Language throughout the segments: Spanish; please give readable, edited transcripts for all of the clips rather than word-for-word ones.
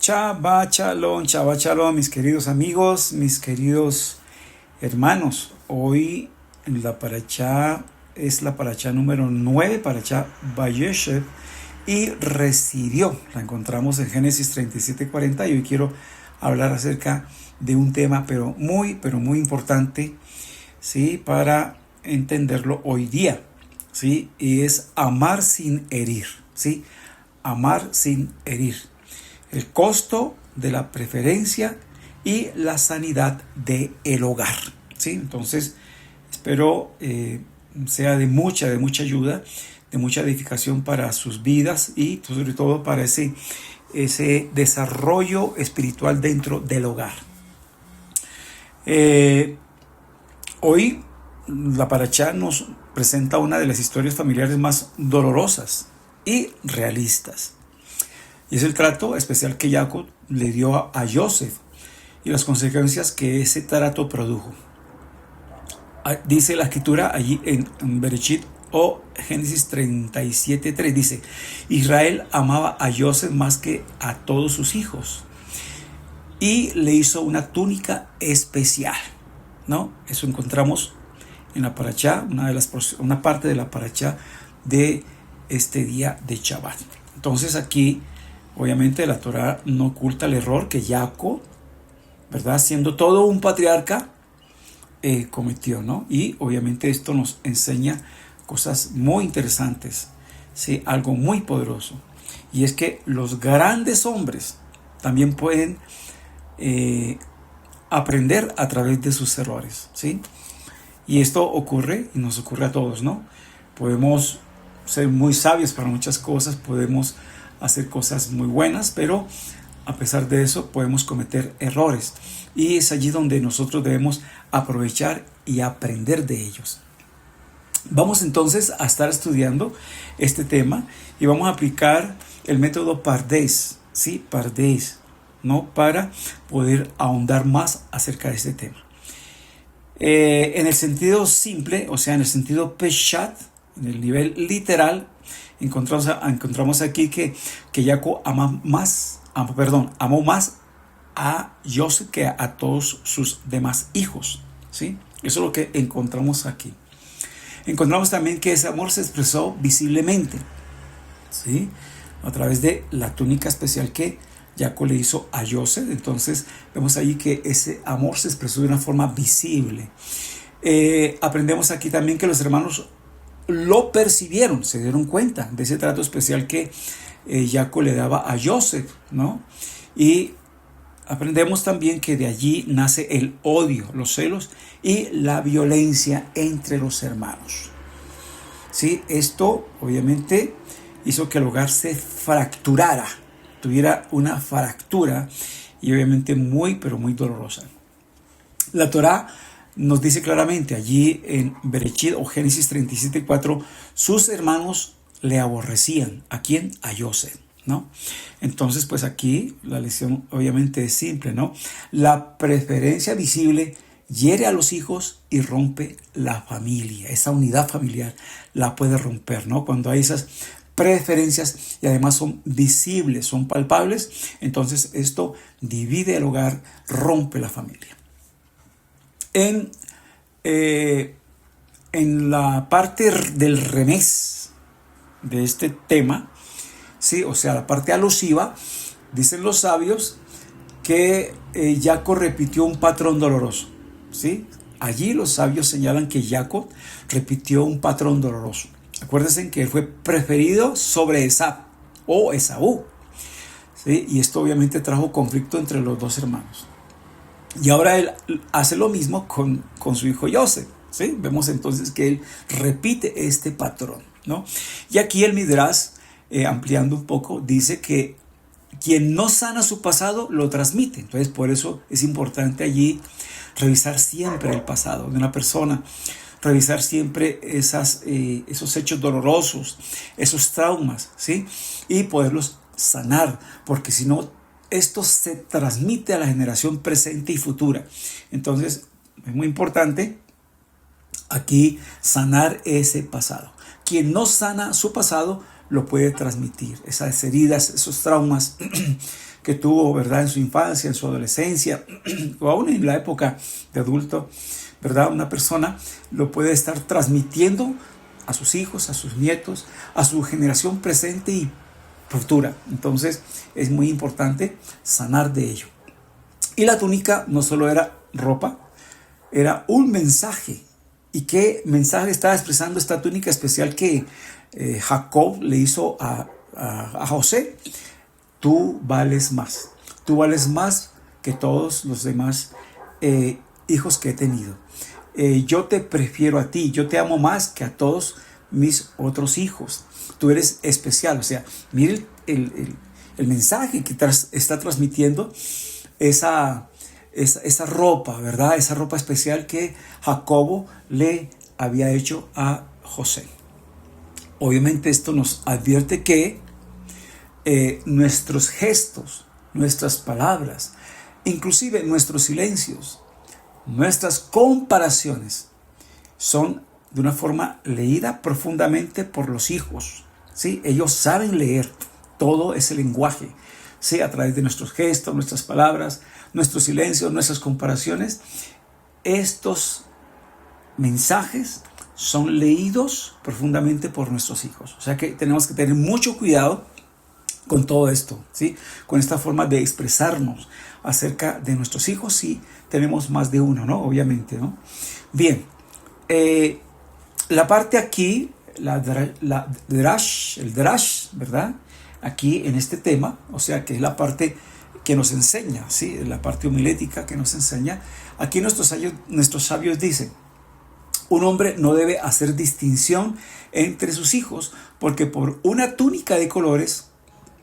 Shabbat Shalom, mis queridos amigos, mis queridos hermanos. Hoy la parashá es la parashá número 9, parashá Vayeshev, y recibió. La encontramos en Génesis 37:40 y hoy quiero hablar acerca de un tema pero muy importante, ¿sí? Para entenderlo hoy día, ¿sí? Y es amar sin herir, ¿sí? Amar sin herir. El costo de la preferencia y la sanidad del hogar, ¿sí? Entonces, espero sea de mucha ayuda, de mucha edificación para sus vidas y sobre todo para ese desarrollo espiritual dentro del hogar. Hoy la parashá nos presenta una de las historias familiares más dolorosas y realistas. Y es el trato especial que Jacob le dio a Joseph y las consecuencias que ese trato produjo. Dice la escritura allí en Bereshit o Génesis 37:3, dice: Israel amaba a Joseph más que a todos sus hijos y le hizo una túnica especial, ¿no? Eso encontramos en la parashá, una parte de la parashá de este día de Shabbat. Entonces aquí, obviamente, la Torá no oculta el error que Jacob, ¿verdad?, siendo todo un patriarca, cometió, ¿no? Y obviamente esto nos enseña cosas muy interesantes, ¿sí? Algo muy poderoso. Y es que los grandes hombres también pueden aprender a través de sus errores, ¿sí? Y esto ocurre y nos ocurre a todos, ¿no? Podemos ser muy sabios para muchas cosas, podemos hacer cosas muy buenas, pero a pesar de eso podemos cometer errores. Y es allí donde nosotros debemos aprovechar y aprender de ellos. Vamos entonces a estar estudiando este tema y vamos a aplicar el método Pardes, ¿sí? Pardes, ¿no? Para poder ahondar más acerca de este tema. En el sentido simple, o sea, en el sentido Peshat, en el nivel literal, encontramos aquí que Jacob amó más a Joseph que a todos sus demás hijos, ¿sí? Eso es lo que encontramos aquí. Encontramos también que ese amor se expresó visiblemente, ¿sí? A través de la túnica especial que Jacob le hizo a Joseph. Entonces vemos ahí que ese amor se expresó de una forma visible. Aprendemos aquí también que los hermanos lo percibieron, se dieron cuenta de ese trato especial que Jacob le daba a Joseph, ¿no? Y aprendemos también que de allí nace el odio, los celos y la violencia entre los hermanos, ¿sí? Esto obviamente hizo que el hogar se fracturara, tuviera una fractura y obviamente muy dolorosa. La Torá nos dice claramente allí en Bereshit o Génesis 37:4, sus hermanos le aborrecían. ¿A quién? A Joseph, ¿no? Entonces, pues aquí la lección obviamente es simple, ¿no? La preferencia visible hiere a los hijos y rompe la familia. Esa unidad familiar la puede romper, ¿no? Cuando hay esas preferencias y además son visibles, son palpables, entonces esto divide el hogar, rompe la familia. En la parte del remés de este tema, ¿sí? O sea, la parte alusiva, dicen los sabios que Jacob repitió un patrón doloroso, ¿sí? Allí los sabios señalan que Jacob repitió un patrón doloroso. Acuérdense que él fue preferido sobre Esaú, ¿sí? Y esto obviamente trajo conflicto entre los dos hermanos. Y ahora él hace lo mismo con su hijo Joseph, ¿sí? Vemos entonces que él repite este patrón, ¿no? Y aquí el Midrash, ampliando un poco, dice que quien no sana su pasado lo transmite. Entonces, por eso es importante allí revisar siempre el pasado de una persona, revisar siempre esos hechos dolorosos, esos traumas, ¿sí? Y poderlos sanar, porque si no, esto se transmite a la generación presente y futura. Entonces, es muy importante aquí sanar ese pasado. Quien no sana su pasado lo puede transmitir. Esas heridas, esos traumas, que tuvo, ¿verdad?, en su infancia, en su adolescencia, o aún en la época de adulto, ¿verdad? Una persona lo puede estar transmitiendo a sus hijos, a sus nietos, a su generación presente y futura. Entonces es muy importante sanar de ello. Y la túnica no solo era ropa, era un mensaje. ¿Y qué mensaje estaba expresando esta túnica especial que Jacob le hizo a José? Tú vales más. Tú vales más que todos los demás hijos que he tenido. Yo te prefiero a ti. Yo te amo más que a todos mis otros hijos. Tú eres especial. O sea, mire el mensaje que está transmitiendo esa ropa, ¿verdad? Esa ropa especial que Jacobo le había hecho a José. Obviamente esto nos advierte que nuestros gestos, nuestras palabras, inclusive nuestros silencios, nuestras comparaciones son de una forma leída profundamente por los hijos, ¿sí? Ellos saben leer todo ese lenguaje, ¿sí? A través de nuestros gestos, nuestras palabras, nuestros silencios, nuestras comparaciones. Estos mensajes son leídos profundamente por nuestros hijos. O sea que tenemos que tener mucho cuidado con todo esto, ¿sí? Con esta forma de expresarnos acerca de nuestros hijos, si tenemos más de uno, ¿no? Obviamente, ¿no? Bien, la parte aquí, el drash, ¿verdad? Aquí en este tema, o sea que es la parte que nos enseña, ¿sí? La parte homilética que nos enseña. Aquí nuestros sabios dicen: un hombre no debe hacer distinción entre sus hijos, porque por una túnica de colores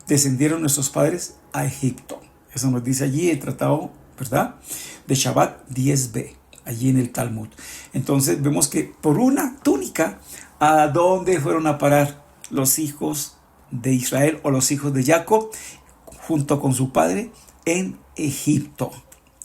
descendieron nuestros padres a Egipto. Eso nos dice allí el tratado, ¿verdad?, de Shabbat 10b, allí en el Talmud. Entonces vemos que por una túnica, ¿a dónde fueron a parar los hijos de Israel o los hijos de Jacob junto con su padre? En Egipto.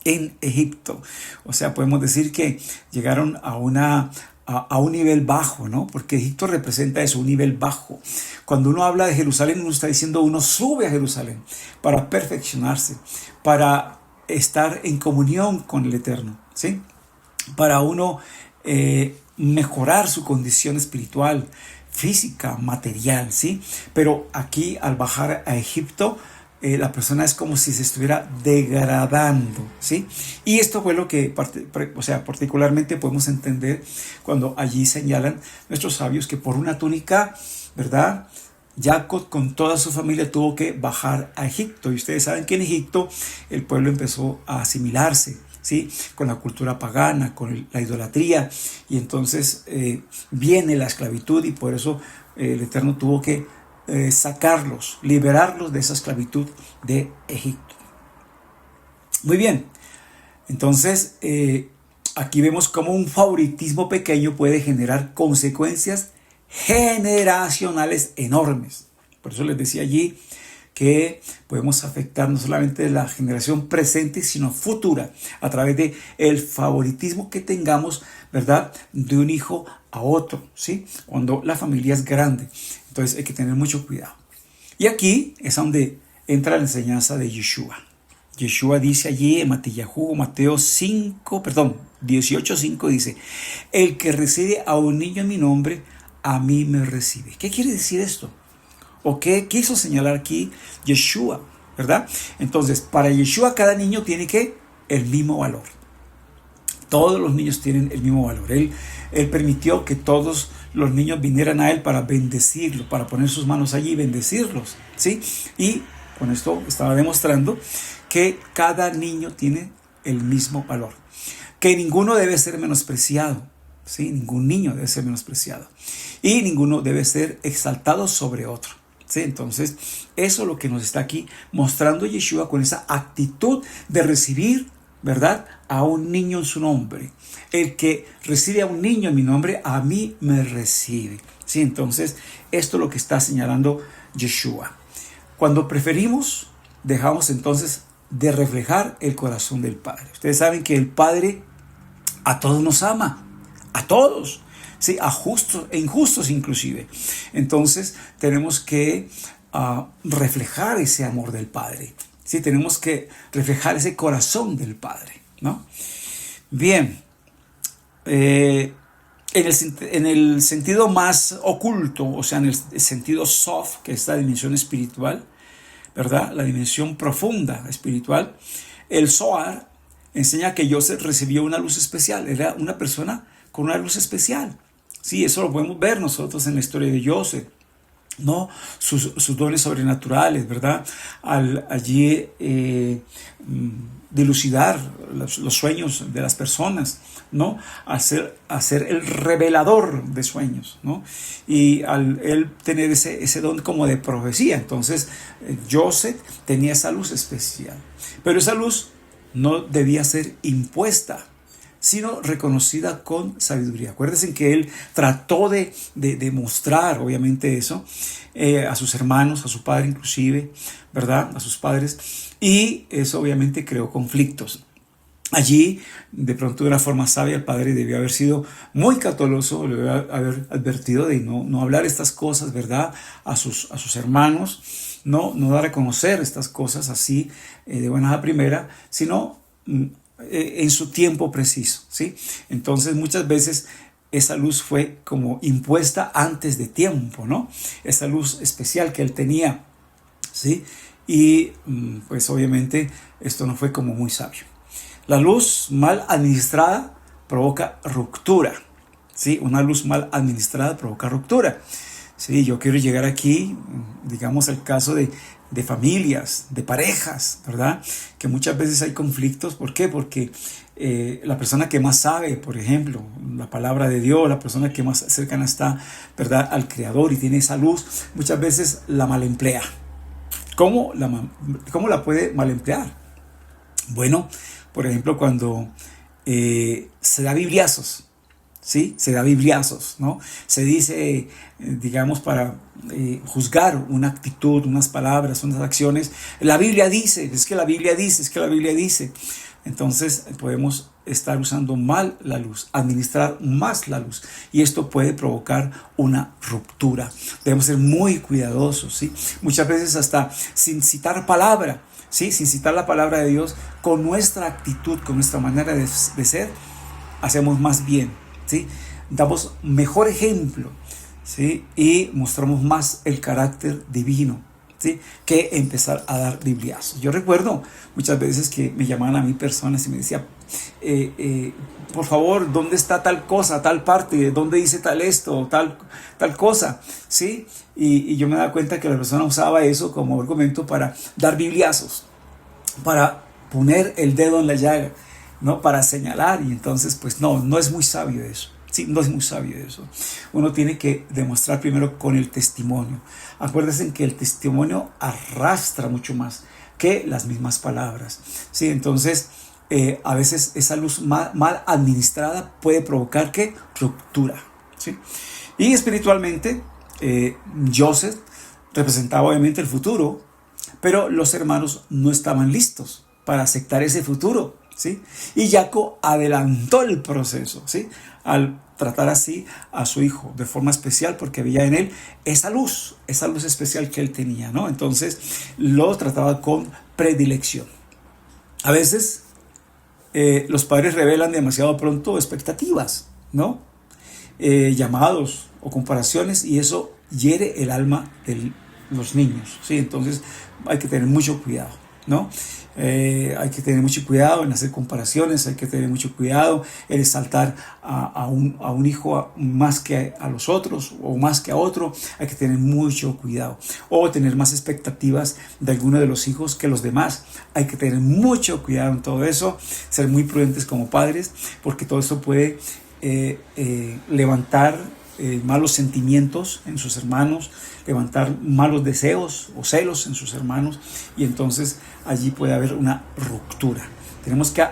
En Egipto. O sea, podemos decir que llegaron a un nivel bajo, ¿no? Porque Egipto representa eso, un nivel bajo. Cuando uno habla de Jerusalén, uno está diciendo uno sube a Jerusalén para perfeccionarse, para estar en comunión con el Eterno, ¿sí? Para uno mejorar su condición espiritual, física, material, ¿sí? Pero aquí, al bajar a Egipto, la persona es como si se estuviera degradando, ¿sí? Y esto fue lo que, particularmente podemos entender cuando allí señalan nuestros sabios que por una túnica, ¿verdad?, Jacob con toda su familia tuvo que bajar a Egipto. Y ustedes saben que en Egipto el pueblo empezó a asimilarse, ¿sí?, con la cultura pagana, con la idolatría. Y entonces viene la esclavitud, y por eso el Eterno tuvo que sacarlos, liberarlos de esa esclavitud de Egipto. Muy bien, entonces aquí vemos cómo un favoritismo pequeño puede generar consecuencias generacionales enormes. Por eso les decía allí que podemos afectar no solamente la generación presente, sino futura, a través de el favoritismo que tengamos, ¿verdad?, de un hijo a otro, ¿sí? Cuando la familia es grande. Entonces hay que tener mucho cuidado. Y aquí es donde entra la enseñanza de Yeshua. Yeshua dice allí en Mateo 18:5 dice: el que recibe a un niño en mi nombre, a mí me recibe. ¿Qué quiere decir esto? ¿O qué quiso señalar aquí Yeshua? ¿Verdad? Entonces, para Yeshua cada niño tiene el mismo valor. Todos los niños tienen el mismo valor. Él permitió que todos los niños vinieran a él para bendecirlo, para poner sus manos allí y bendecirlos, ¿sí? Y con esto estaba demostrando que cada niño tiene el mismo valor, que ninguno debe ser menospreciado, ¿sí? Ningún niño debe ser menospreciado y ninguno debe ser exaltado sobre otro, ¿sí? Entonces, eso es lo que nos está aquí mostrando Yeshua con esa actitud de recibir, ¿verdad?, a un niño en su nombre. El que recibe a un niño en mi nombre, a mí me recibe, ¿sí? Entonces, esto es lo que está señalando Yeshua. Cuando preferimos, dejamos entonces de reflejar el corazón del Padre. Ustedes saben que el Padre a todos nos ama, a todos, ¿sí?, a justos e injustos inclusive. Entonces, tenemos que reflejar ese amor del Padre, Sí, tenemos que reflejar ese corazón del Padre, ¿no? Bien, en el sentido más oculto, o sea, en el sentido soft, que es la dimensión espiritual, ¿verdad? La dimensión profunda espiritual, el Zohar enseña que Joseph recibió una luz especial, era una persona con una luz especial. Sí, eso lo podemos ver nosotros en la historia de Joseph, ¿no? Sus dones sobrenaturales, ¿verdad? Allí dilucidar los sueños de las personas, ¿no? Hacer el revelador de sueños, ¿no? Y al él tener ese don como de profecía, entonces Joseph tenía esa luz especial. Pero esa luz no debía ser impuesta, sino reconocida con sabiduría. Acuérdense que él trató de mostrar, obviamente, eso a sus hermanos, a su padre inclusive, ¿verdad? A sus padres. Y eso obviamente creó conflictos. Allí, de pronto, de una forma sabia, el padre debió haber sido muy cauteloso, le debió haber advertido de no hablar estas cosas, ¿verdad? A sus hermanos, no dar a conocer estas cosas así de buena a primera, sino en su tiempo preciso, ¿sí? Entonces, muchas veces esa luz fue como impuesta antes de tiempo, ¿no? Esa luz especial que él tenía, ¿sí? Y pues obviamente esto no fue como muy sabio. La luz mal administrada provoca ruptura, ¿sí? Una luz mal administrada provoca ruptura. Sí, yo quiero llegar aquí, digamos, al caso de familias, de parejas, ¿verdad? Que muchas veces hay conflictos. ¿Por qué? Porque la persona que más sabe, por ejemplo, la palabra de Dios, la persona que más cercana está, ¿verdad?, al Creador y tiene esa luz, muchas veces la malemplea. ¿Cómo la puede malemplear? Bueno, por ejemplo, cuando se da bibliazos, ¿sí? Se da bibliazos, ¿no? Se dice, digamos, para juzgar una actitud, unas palabras, unas acciones. La Biblia dice, es que la Biblia dice, es que la Biblia dice. Entonces podemos estar usando mal la luz, administrar más la luz. Y esto puede provocar una ruptura. Debemos ser muy cuidadosos, ¿sí? Muchas veces hasta sin citar palabra, ¿sí? Sin citar la palabra de Dios, con nuestra actitud, con nuestra manera de ser, hacemos más bien, ¿sí? Damos mejor ejemplo, ¿sí? Y mostramos más el carácter divino, ¿sí? Que empezar a dar bibliazos. Yo recuerdo muchas veces que me llamaban a mí personas y me decían, por favor, ¿dónde está tal cosa, tal parte? ¿Dónde dice tal esto, tal cosa? ¿Sí? Y yo me daba cuenta que la persona usaba eso como argumento para dar bibliazos, para poner el dedo en la llaga, ¿no? Para señalar. Y entonces, pues no es muy sabio eso. Sí, no es muy sabio eso. Uno tiene que demostrar primero con el testimonio. Acuérdense que el testimonio arrastra mucho más que las mismas palabras. Sí, entonces a veces esa luz mal administrada puede provocar ¿qué? Ruptura. ¿Sí? Y espiritualmente, Joseph representaba obviamente el futuro, pero los hermanos no estaban listos para aceptar ese futuro, ¿sí? Y Jacob adelantó el proceso, ¿sí? Al tratar así a su hijo de forma especial, porque veía en él esa luz especial que él tenía, ¿no? Entonces lo trataba con predilección. A veces los padres revelan demasiado pronto expectativas, ¿no? Llamados o comparaciones, y eso hiere el alma de los niños, ¿sí? Entonces hay que tener mucho cuidado, ¿no? Hay que tener mucho cuidado en hacer comparaciones, hay que tener mucho cuidado en exaltar a un hijo más que a los otros o más que a otro. Hay que tener mucho cuidado, o tener más expectativas de alguno de los hijos que los demás. Hay que tener mucho cuidado en todo eso, ser muy prudentes como padres, porque todo eso puede levantar malos sentimientos en sus hermanos, levantar malos deseos o celos en sus hermanos, y entonces allí puede haber una ruptura. Tenemos que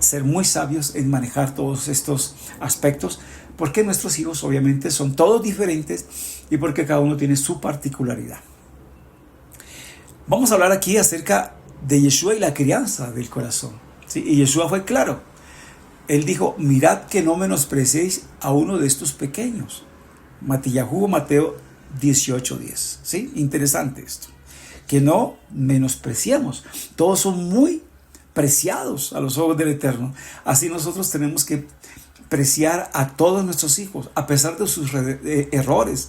ser muy sabios en manejar todos estos aspectos, porque nuestros hijos obviamente son todos diferentes y porque cada uno tiene su particularidad. Vamos a hablar aquí acerca de Yeshua y la crianza del corazón, ¿sí? Y Yeshua fue claro. Él dijo, mirad que no menospreciéis a uno de estos pequeños. Mateo 18:10. ¿Sí? Interesante esto. que no menospreciemos. Todos son muy preciados a los ojos del Eterno. Así nosotros tenemos que preciar a todos nuestros hijos, a pesar de sus errores,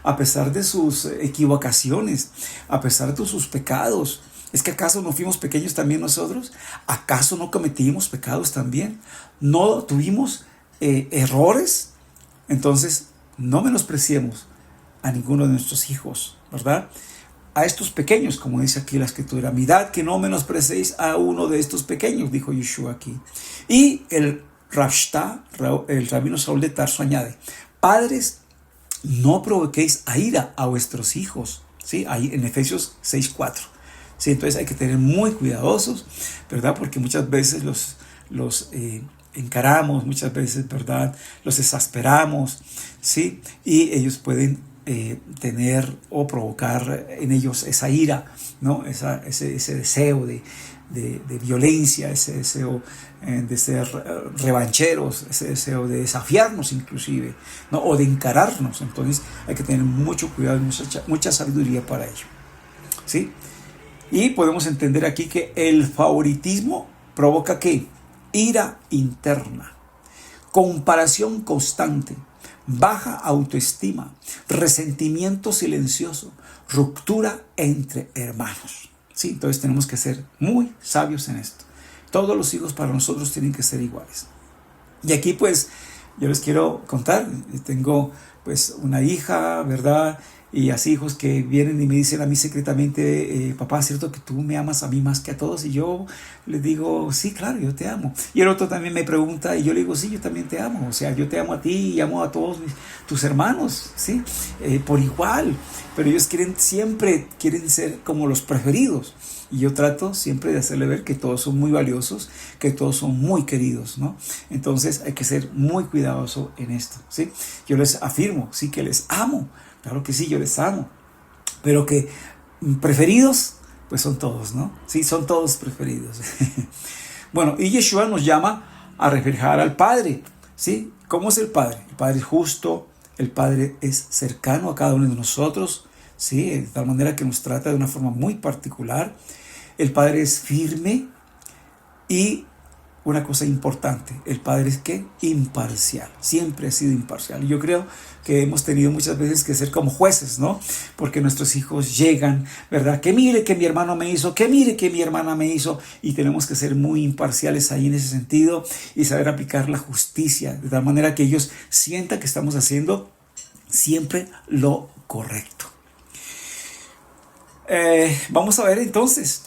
a pesar de sus equivocaciones, a pesar de sus pecados. ¿Es que acaso no fuimos pequeños también nosotros? ¿Acaso no cometimos pecados también? ¿No tuvimos errores? Entonces, no menospreciemos a ninguno de nuestros hijos, ¿verdad? A estos pequeños, como dice aquí la Escritura, mirad que no menosprecéis a uno de estos pequeños, dijo Yeshua aquí. Y el Rashta, el rabino Saúl de Tarso, añade, padres, no provoquéis a ira a vuestros hijos, ¿sí? Ahí en Efesios 6:4. ¿Sí? Entonces hay que tener muy cuidadosos, ¿verdad? Porque muchas veces los encaramos, muchas veces, ¿verdad? Los exasperamos, ¿sí? Y ellos pueden tener o provocar en ellos esa ira, ¿no? Ese deseo de violencia, ese deseo de ser revancheros, ese deseo de desafiarnos inclusive, ¿no? O de encararnos. Entonces hay que tener mucho cuidado y mucha sabiduría para ello, ¿sí? Y podemos entender aquí que el favoritismo provoca ¿qué? Ira interna, comparación constante, baja autoestima, resentimiento silencioso, ruptura entre hermanos. ¿Sí? Entonces tenemos que ser muy sabios en esto. Todos los hijos para nosotros tienen que ser iguales. Y aquí pues yo les quiero contar, tengo pues una hija, ¿verdad? Y así hijos que vienen y me dicen a mí secretamente, papá, ¿es cierto que tú me amas a mí más que a todos? Y yo les digo, sí, claro, yo te amo. Y el otro también me pregunta y yo le digo, sí, yo también te amo. O sea, yo te amo a ti y amo a todos tus hermanos, ¿sí? Por igual. Pero ellos siempre quieren ser como los preferidos. Y yo trato siempre de hacerle ver que todos son muy valiosos, que todos son muy queridos, ¿no? Entonces hay que ser muy cuidadoso en esto, ¿sí? Yo les afirmo, sí, que les amo. Claro que sí, yo les amo. Pero que preferidos, pues son todos, ¿no? Sí, son todos preferidos. Bueno, y Yeshua nos llama a reflejar al Padre, ¿sí? ¿Cómo es el Padre? El Padre es justo, el Padre es cercano a cada uno de nosotros, ¿sí? De tal manera que nos trata de una forma muy particular. El Padre es firme y una cosa importante, el Padre es ¿qué? Imparcial, siempre ha sido imparcial. Y yo creo que hemos tenido muchas veces que ser como jueces, ¿no? Porque nuestros hijos llegan, ¿verdad? Que mire que mi hermano me hizo, que mire que mi hermana me hizo, y tenemos que ser muy imparciales ahí en ese sentido y saber aplicar la justicia, de tal manera que ellos sientan que estamos haciendo siempre lo correcto. Vamos a ver entonces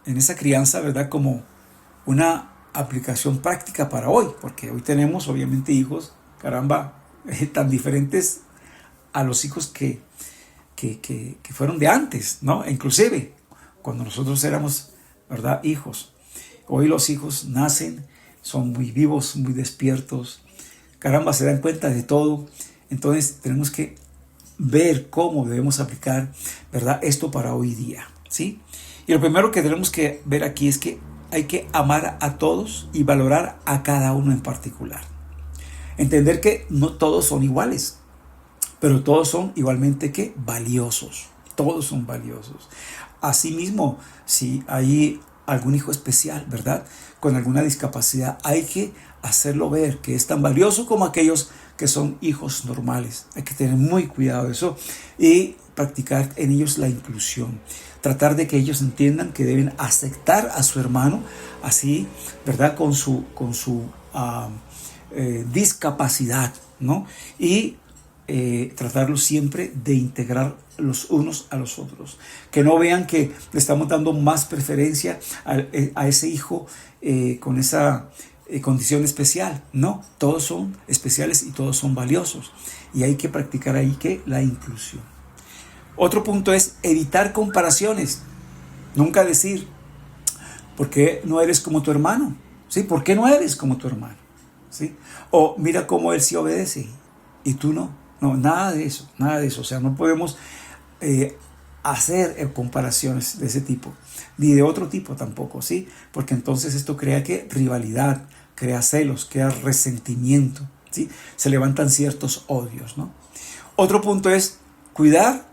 en esa crianza, ¿verdad? Como una aplicación práctica para hoy, porque hoy tenemos obviamente hijos, caramba, tan diferentes a los hijos que fueron de antes, ¿no? Inclusive cuando nosotros éramos, ¿verdad?, hijos. Hoy los hijos nacen, son muy vivos, muy despiertos, caramba, se dan cuenta de todo. Entonces tenemos que ver cómo debemos aplicar, ¿verdad?, esto para hoy día, ¿sí? Y lo primero que tenemos que ver aquí es que hay que amar a todos y valorar a cada uno en particular. Entender que no todos son iguales, pero todos son igualmente ¿qué? Valiosos. Todos son valiosos. Asimismo, si hay algún hijo especial, ¿verdad?, con alguna discapacidad, hay que hacerlo ver que es tan valioso como aquellos que son hijos normales. Hay que tener muy cuidado de eso y practicar en ellos la inclusión. Tratar de que ellos entiendan que deben aceptar a su hermano así, ¿verdad?, con su discapacidad, ¿no? Y tratarlos siempre de integrar los unos a los otros. Que no vean que le estamos dando más preferencia a ese hijo con esa condición especial. No, todos son especiales y todos son valiosos. Y hay que practicar ahí que la inclusión. Otro punto es evitar comparaciones. Nunca decir, ¿por qué no eres como tu hermano? ¿Sí? ¿Por qué no eres como tu hermano? ¿Sí? O mira cómo él sí obedece y tú no. No, nada de eso, nada de eso. O sea, no podemos hacer comparaciones de ese tipo, ni de otro tipo tampoco, ¿sí? Porque entonces esto crea ¿qué? Rivalidad, crea celos, crea resentimiento, ¿sí? Se levantan ciertos odios, ¿no? Otro punto es cuidar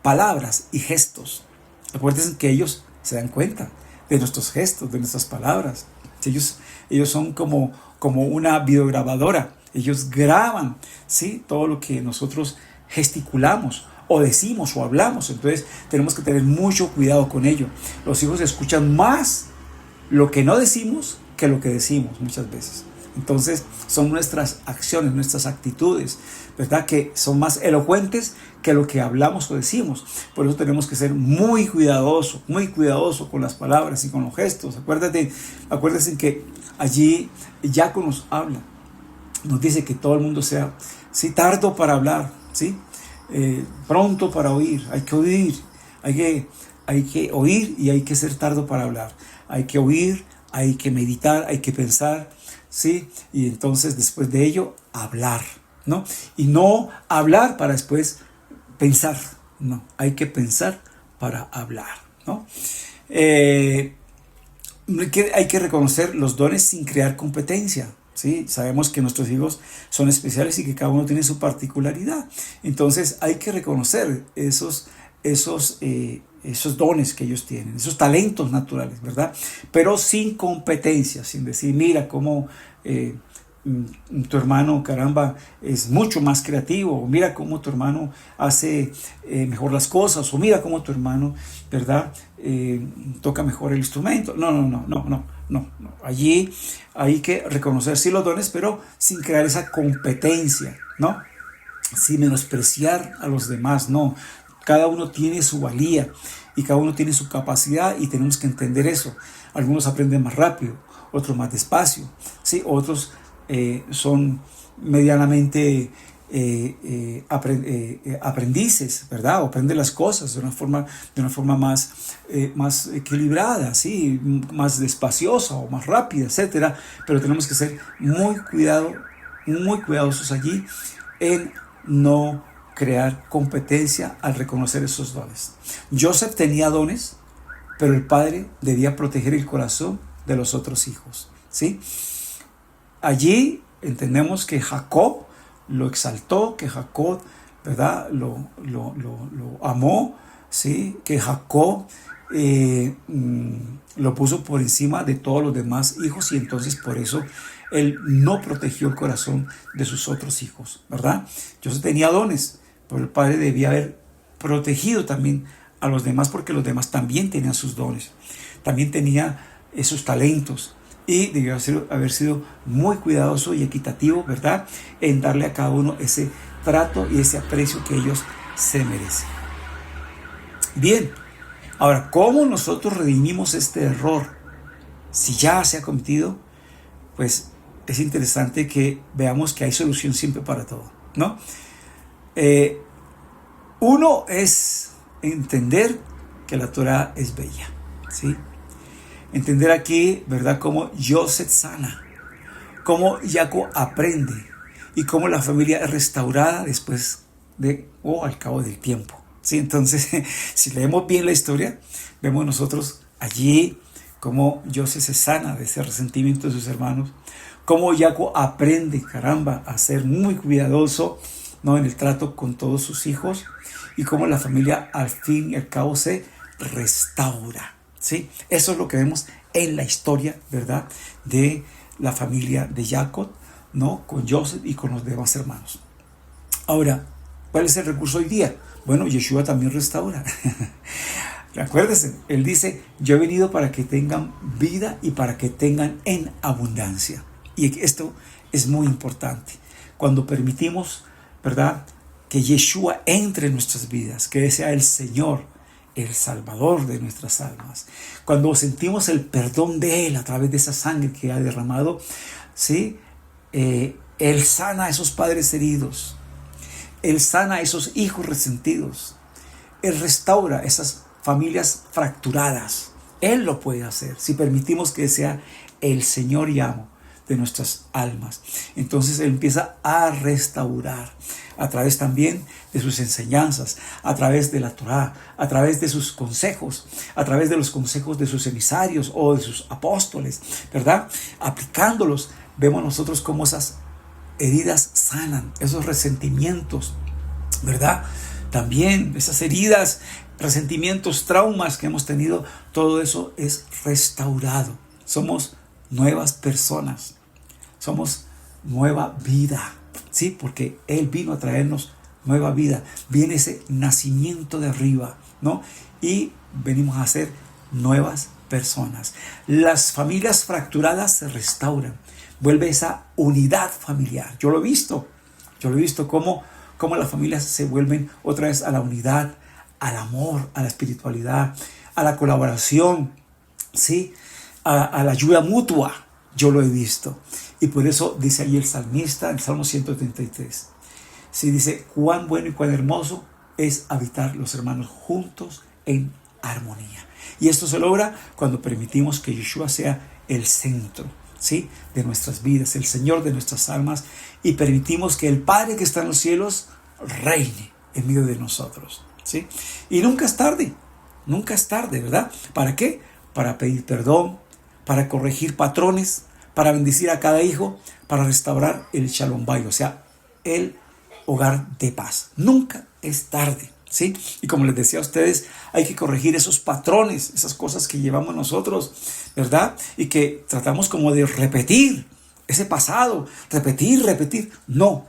palabras y gestos. Acuérdense que ellos se dan cuenta de nuestros gestos, de nuestras palabras. Ellos son como una videograbadora. Ellos graban, ¿sí?, todo lo que nosotros gesticulamos o decimos o hablamos. Entonces tenemos que tener mucho cuidado con ello. Los hijos escuchan más lo que no decimos que lo que decimos muchas veces. Entonces son nuestras acciones, nuestras actitudes, ¿verdad?, que son más elocuentes que lo que hablamos o decimos. Por eso tenemos que ser muy cuidadosos con las palabras y con los gestos. Acuérdense que allí Jacob nos habla, nos dice que todo el mundo sea, sí, tardo para hablar, ¿sí? Pronto para oír. Hay que oír, hay que oír y hay que ser tardo para hablar. Hay que oír, hay que meditar, hay que pensar, ¿sí? Y entonces después de ello hablar, ¿no? Y no hablar para después pensar, no, hay que pensar para hablar, ¿no? Hay que reconocer los dones sin crear competencia, ¿sí? Sabemos que nuestros hijos son especiales y que cada uno tiene su particularidad. Entonces hay que reconocer esos dones que ellos tienen, esos talentos naturales, ¿verdad? Pero sin competencia, sin decir, mira cómo tu hermano, caramba, es mucho más creativo, o mira cómo tu hermano hace mejor las cosas, o mira cómo tu hermano, ¿verdad?, toca mejor el instrumento. No. Allí hay que reconocer sí los dones, pero sin crear esa competencia, ¿no? Sin menospreciar a los demás, no. Cada uno tiene su valía y cada uno tiene su capacidad y tenemos que entender eso. Algunos aprenden más rápido, otros más despacio, ¿sí? Otros son medianamente aprendices, ¿verdad? O aprenden las cosas de una forma más equilibrada, ¿sí?, más despaciosa o más rápida, etcétera. Pero tenemos que ser muy cuidadosos allí en no crear competencia al reconocer esos dones. Joseph tenía dones, pero el padre debía proteger el corazón de los otros hijos, ¿sí? Allí entendemos que Jacob lo exaltó, que Jacob, ¿verdad?, lo amó, ¿sí?, que Jacob lo puso por encima de todos los demás hijos, y entonces por eso él no protegió el corazón de sus otros hijos, ¿verdad? José tenía dones, pero el padre debía haber protegido también a los demás, porque los demás también tenían sus dones, también tenían esos talentos, y debió haber sido muy cuidadoso y equitativo, ¿verdad?, en darle a cada uno ese trato y ese aprecio que ellos se merecen. Bien, ahora, ¿cómo nosotros redimimos este error? Si ya se ha cometido, pues es interesante que veamos que hay solución siempre para todo, ¿no? Uno es entender que la Torah es bella, ¿sí? Entender aquí, ¿verdad?, cómo Joseph sana, cómo Jacob aprende y cómo la familia es restaurada después al cabo del tiempo, ¿sí? Entonces, si leemos bien la historia, vemos nosotros allí cómo Joseph se sana de ese resentimiento de sus hermanos, cómo Jacob aprende, caramba, a ser muy cuidadoso, ¿no?, en el trato con todos sus hijos, y cómo la familia al fin y al cabo se restaura, ¿sí? Eso es lo que vemos en la historia, ¿verdad?, de la familia de Jacob, ¿no?, con Joseph y con los demás hermanos. Ahora, ¿cuál es el recurso hoy día? Bueno, Yeshua también restaura. Acuérdense, él dice, yo he venido para que tengan vida y para que tengan en abundancia. Y esto es muy importante. Cuando permitimos, ¿verdad?, que Yeshua entre en nuestras vidas, que sea el Señor, el Salvador de nuestras almas. Cuando sentimos el perdón de Él a través de esa sangre que ha derramado, ¿sí?, Él sana a esos padres heridos. Él sana a esos hijos resentidos. Él restaura esas familias fracturadas. Él lo puede hacer si permitimos que sea el Señor y amo de nuestras almas. Entonces Él empieza a restaurar a través también de sus enseñanzas, a través de la Torá, a través de sus consejos, a través de los consejos de sus emisarios o de sus apóstoles, ¿verdad? Aplicándolos, vemos nosotros cómo esas heridas sanan, esos resentimientos, ¿verdad? También esas heridas resentimientos, traumas que hemos tenido, todo eso es restaurado. Somos nuevas personas, somos nueva vida, ¿sí? Porque Él vino a traernos nueva vida. Viene ese nacimiento de arriba, ¿no? Y venimos a ser nuevas personas. Las familias fracturadas se restauran. Vuelve esa unidad familiar. Yo lo he visto cómo las familias se vuelven otra vez a la unidad, al amor, a la espiritualidad, a la colaboración, ¿sí? A la ayuda mutua. Yo lo he visto. Y por eso dice ahí el salmista en Salmo 133. Sí, dice, cuán bueno y cuán hermoso es habitar los hermanos juntos en armonía. Y esto se logra cuando permitimos que Yeshua sea el centro, ¿sí?, de nuestras vidas, el Señor de nuestras almas, y permitimos que el Padre que está en los cielos reine en medio de nosotros, ¿sí? Y nunca es tarde, ¿verdad? ¿Para qué? Para pedir perdón, para corregir patrones, para bendecir a cada hijo, para restaurar el Shalom Bayit, o sea, el hogar de paz. Nunca es tarde, ¿sí? Y como les decía a ustedes, hay que corregir esos patrones, esas cosas que llevamos nosotros, ¿verdad? Y que tratamos como de repetir ese pasado, repetir. No.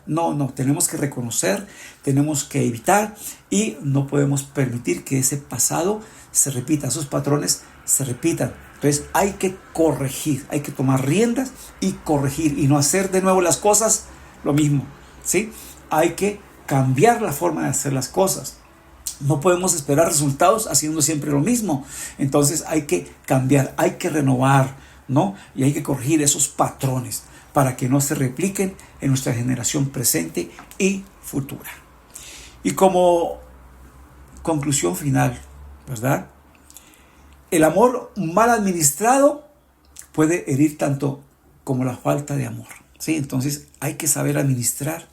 Tenemos que reconocer, tenemos que evitar y no podemos permitir que ese pasado se repita, esos patrones se repitan. Entonces hay que corregir, hay que tomar riendas y corregir y no hacer de nuevo las cosas lo mismo, ¿sí? Hay que cambiar la forma de hacer las cosas. No podemos esperar resultados haciendo siempre lo mismo. Entonces hay que cambiar, hay que renovar, ¿no? Y hay que corregir esos patrones para que no se repliquen en nuestra generación presente y futura. Y como conclusión final, ¿verdad? El amor mal administrado puede herir tanto como la falta de amor, ¿sí? Entonces hay que saber administrar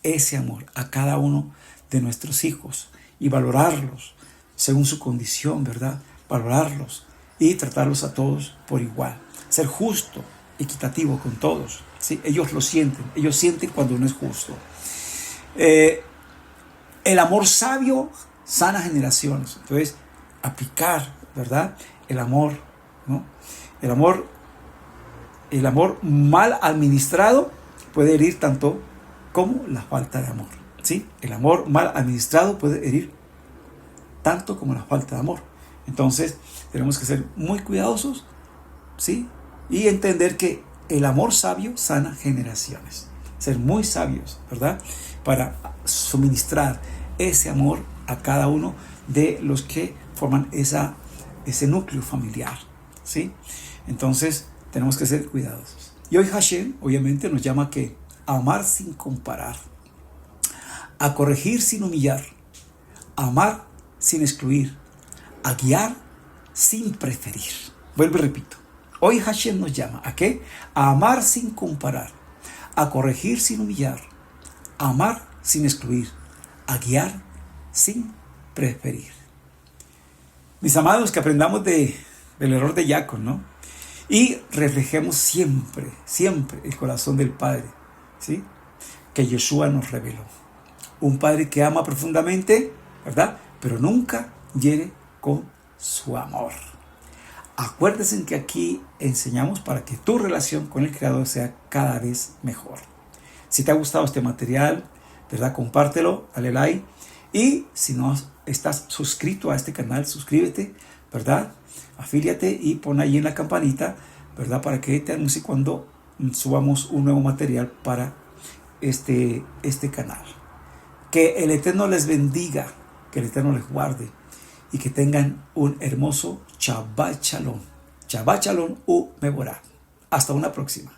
ese amor a cada uno de nuestros hijos y valorarlos según su condición, ¿verdad? Valorarlos y tratarlos a todos por igual. Ser justo, equitativo con todos, ¿sí? Ellos sienten cuando no es justo. El amor sabio sana generaciones. Entonces, aplicar, ¿verdad? El amor, ¿no? El amor mal administrado puede herir tanto como la falta de amor, ¿sí? El amor mal administrado puede herir tanto como la falta de amor. Entonces, tenemos que ser muy cuidadosos, ¿sí? Y entender que el amor sabio sana generaciones. Ser muy sabios, ¿verdad? Para suministrar ese amor a cada uno de los que forman ese núcleo familiar, ¿sí? Entonces, tenemos que ser cuidadosos. Y hoy Hashem, obviamente, nos llama a amar sin comparar, a corregir sin humillar, a amar sin excluir, a guiar sin preferir. Vuelvo y repito. Hoy Hashem nos llama ¿a qué? A amar sin comparar, a corregir sin humillar, a amar sin excluir, a guiar sin preferir. Mis amados, que aprendamos del error de Jacob, ¿no? Y reflejemos siempre el corazón del Padre, ¿sí? Que Yeshua nos reveló. Un Padre que ama profundamente, ¿verdad? Pero nunca hiere con su amor. Acuérdense que aquí enseñamos para que tu relación con el Creador sea cada vez mejor. Si te ha gustado este material, ¿verdad? Compártelo, dale like. Y si no estás suscrito a este canal, suscríbete, ¿verdad? Afíliate y pon ahí en la campanita, ¿verdad? Para que te anuncie cuando subamos un nuevo material para este canal. Que el Eterno les bendiga, que el Eterno les guarde y que tengan un hermoso Shabbat Shalom. Shabbat Shalom u Mevorah. Hasta una próxima.